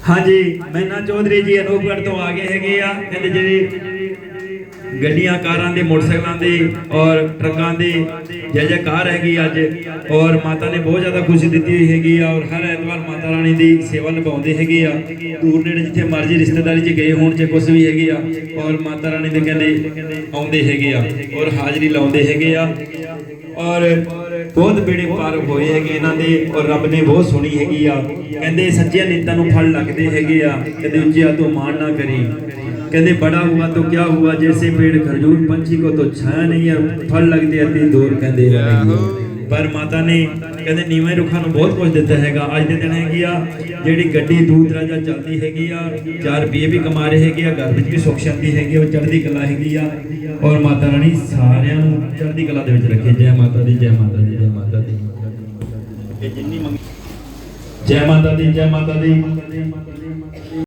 हाँ जी, मैना चौधरी जी अनूपगढ़ तो आ गए हैगे आ। कहते जी ਗੱਡੀਆਂ ਕਾਰਾਂ ਦੇ ਮੋਟਰਸਾਈਕਲਾਂ ਦੇ ਔਰ ਟਰੱਕਾਂ ਦੇ ਜੈ ਜੈਕਾਰ ਹੈਗੀ ਅੱਜ। ਔਰ ਮਾਤਾ ਨੇ ਬਹੁਤ ਜ਼ਿਆਦਾ ਖੁਸ਼ੀ ਦਿੱਤੀ ਹੋਈ ਹੈਗੀ ਆ। ਔਰ ਹਰ ਐਤਵਾਰ ਮਾਤਾ ਰਾਣੀ ਦੀ ਸੇਵਾ ਨਿਭਾਉਂਦੇ ਹੈਗੇ ਆ। ਦੂਰ ਨੇੜੇ ਜਿੱਥੇ ਮਰਜ਼ੀ ਰਿਸ਼ਤੇਦਾਰੀ 'ਚ ਗਏ ਹੋਣ ਚ ਕੁਛ ਵੀ ਹੈਗੇ ਆ, ਔਰ ਮਾਤਾ ਰਾਣੀ ਦੇ ਕਹਿੰਦੇ ਆਉਂਦੇ ਹੈਗੇ ਆ ਔਰ ਹਾਜ਼ਰੀ ਲਾਉਂਦੇ ਹੈਗੇ ਆ। ਔਰ ਬਹੁਤ ਬੇੜੇ ਪਾਰ ਹੋਏ ਹੈਗੇ ਇਹਨਾਂ ਦੇ ਔਰ ਰੱਬ ਨੇ ਬਹੁਤ ਸੁਣੀ ਹੈਗੀ ਆ। ਕਹਿੰਦੇ ਸੱਚੀਆਂ ਨੀਤਾਂ ਨੂੰ ਫਲ ਲੱਗਦੇ ਹੈਗੇ ਆ। ਕਹਿੰਦੇ ਉੱਚਿਆ ਤੋਂ ਮਾਣ ਨਾ ਕਰੀ, कहते बड़ा हुआ तो क्या हुआ, जैसे पेड़ खजूर पंछी को तो छाया नहीं है, फल लगते अति दूर कहते पर माता ने कहते नीवें रुखा बहुत कुछ दिता हैगा। अज के दिन हैगी आ जिहड़ी गड्डी दूर दराजा चलती हैगी आ, 4 रुपये भी कमा रहे हैगे आ, घर में भी सुख शांति हैगी, वो चढ़ती कला हैगी आ। और माता रानी सारिਆਂ ਨੂੰ चढ़ती कला ਦੇ ਵਿੱਚ ਰੱਖੇ। जय माता दी, जय माता दी, जय माता दी, जय माता दी, जय माता दी।